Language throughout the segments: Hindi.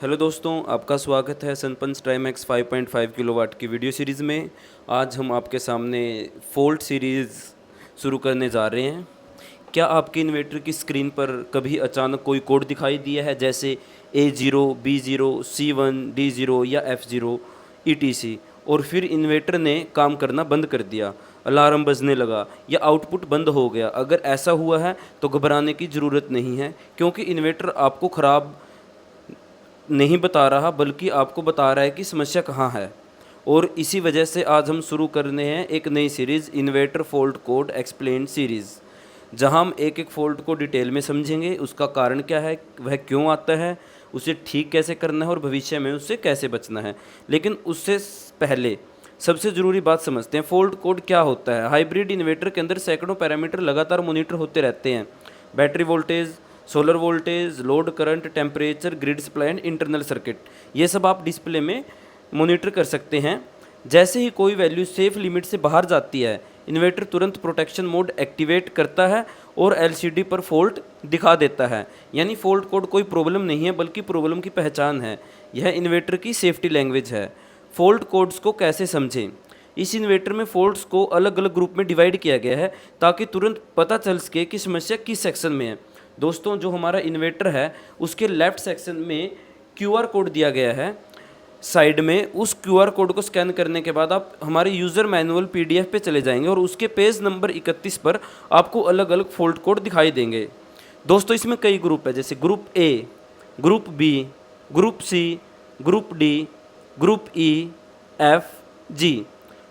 हेलो दोस्तों, आपका स्वागत है सनपंच ट्राइमैक्स 5.5 किलोवाट की वीडियो सीरीज़ में। आज हम आपके सामने फ़ोल्ट सीरीज़ शुरू करने जा रहे हैं। क्या आपके इन्वर्टर की स्क्रीन पर कभी अचानक कोई कोड दिखाई दिया है, जैसे A0, B0, C1, D0 या F0 ETC, और फिर इन्वर्टर ने काम करना बंद कर दिया, अलार्म बजने लगा या आउटपुट बंद हो गया? अगर ऐसा हुआ है तो घबराने की ज़रूरत नहीं है, क्योंकि इन्वर्टर आपको ख़राब नहीं बता रहा, बल्कि आपको बता रहा है कि समस्या कहाँ है। और इसी वजह से आज हम शुरू करने हैं एक नई series, inverter fault code explain series, जहां हम एक एक फॉल्ट को डिटेल में समझेंगे, उसका कारण क्या है, वह क्यों आता है, उसे ठीक कैसे करना है और भविष्य में उससे कैसे बचना है। लेकिन उससे पहले सबसे ज़रूरी बात समझते हैं, फॉल्ट कोड क्या होता है। हाइब्रिड इन्वर्टर के अंदर सैकड़ों पैरामीटर लगातार मॉनिटर होते रहते हैं। Battery voltage, solar voltage, load current, temperature, grid supply and internal circuit, ये सब आप डिस्प्ले में मॉनिटर कर सकते हैं। जैसे ही कोई वैल्यू सेफ लिमिट से बाहर जाती है, इन्वर्टर तुरंत प्रोटेक्शन मोड एक्टिवेट करता है और एलसीडी पर फॉल्ट दिखा देता है। यानी फॉल्ट कोड कोई प्रॉब्लम नहीं है, बल्कि प्रॉब्लम की पहचान है। यह इन्वर्टर की सेफ्टी लैंग्वेज है। फॉल्ट कोड्स को कैसे समझें? इस इन्वर्टर में फॉल्ट्स को अलग अलग ग्रुप में डिवाइड किया गया है, ताकि तुरंत पता चल सके कि समस्या किस सेक्शन में है। दोस्तों, जो हमारा इन्वर्टर है उसके लेफ़्ट सेक्शन में क्यूआर कोड दिया गया है साइड में। उस क्यूआर कोड को स्कैन करने के बाद आप हमारे यूज़र मैनुअल पीडीएफ पे चले जाएंगे और उसके पेज नंबर 31 पर आपको अलग अलग फॉल्ट कोड दिखाई देंगे। दोस्तों, इसमें कई ग्रुप है, जैसे group A, group B, group C, group D, group E, F, G.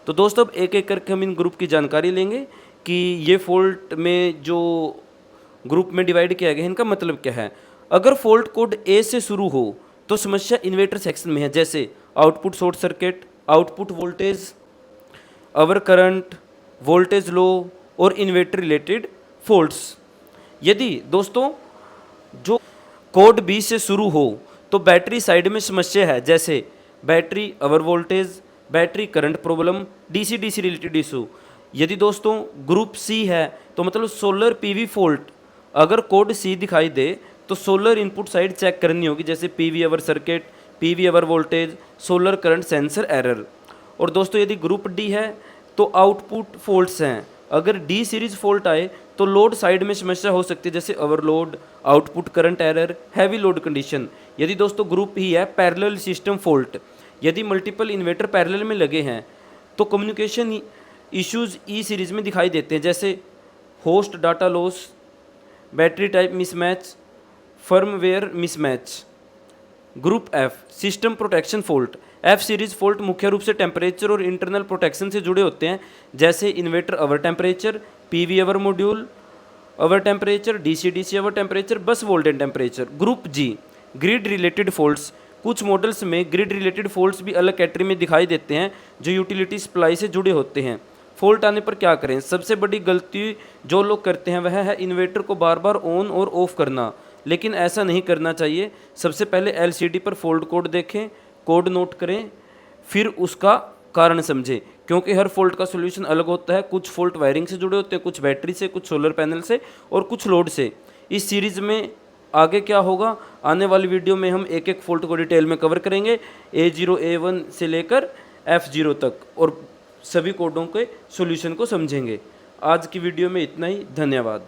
तो दोस्तों, अब एक एक करके हम इन ग्रुप की जानकारी लेंगे कि ये फॉल्ट में जो ग्रुप में डिवाइड किया गया है इनका मतलब क्या है। अगर फॉल्ट कोड ए से शुरू हो तो समस्या इन्वर्टर सेक्शन में है, जैसे output short circuit, output voltage, over current, voltage low और इन्वर्टर रिलेटेड फॉल्ट्स। यदि दोस्तों जो कोड बी से शुरू हो तो बैटरी साइड में समस्या है, जैसे battery over voltage, battery current problem, DC DC related issue. यदि दोस्तों ग्रुप सी है तो मतलब सोलर पीवी फॉल्ट। अगर कोड सी दिखाई दे तो सोलर इनपुट साइड चेक करनी होगी, जैसे PV over circuit, PV over voltage, solar current sensor error. और दोस्तों यदि ग्रुप डी है तो आउटपुट फॉल्ट्स हैं। अगर डी सीरीज फॉल्ट आए तो लोड साइड में समस्या हो सकती है, जैसे overload, output current error, heavy load condition. यदि दोस्तों ग्रुप ही है पैरेलल सिस्टम फॉल्ट, यदि मल्टीपल इन्वर्टर पैरेलल में लगे हैं तो कम्युनिकेशन इश्यूज ई सीरीज में दिखाई देते हैं, जैसे host data loss, battery type mismatch, firmware mismatch. Group F system protection fault. F series fault मुख्य रूप से टेम्परेचर और इंटरनल प्रोटेक्शन से जुड़े होते हैं, जैसे इन्वर्टर अवर टेम्परेचर, पीवी अवर मॉड्यूल अवर टेम्परेचर, डीसी डीसी अवर temperature, bus voltage temperature. Group जी ग्रिड रिलेटेड फॉल्ट्स। कुछ मॉडल्स में ग्रिड रिलेटेड फॉल्ट्स भी अलग कैटेगरी में दिखाई देते हैं, जो यूटिलिटी सप्लाई से जुड़े होते हैं। फॉल्ट आने पर क्या करें? सबसे बड़ी गलती जो लोग करते हैं वह है इन्वर्टर को बार बार ऑन और ऑफ करना, लेकिन ऐसा नहीं करना चाहिए। सबसे पहले एलसीडी पर फॉल्ट कोड देखें, कोड नोट करें, फिर उसका कारण समझें, क्योंकि हर फॉल्ट का सॉल्यूशन अलग होता है। कुछ फॉल्ट वायरिंग से जुड़े होते हैं, कुछ बैटरी से, कुछ सोलर पैनल से और कुछ लोड से। इस सीरीज़ में आगे क्या होगा, आने वाली वीडियो में हम एक एक फॉल्ट को डिटेल में कवर करेंगे, A0 A1 से लेकर F0 तक, और सभी कोडों के सॉल्यूशन को समझेंगे। आज की वीडियो में इतना ही, धन्यवाद।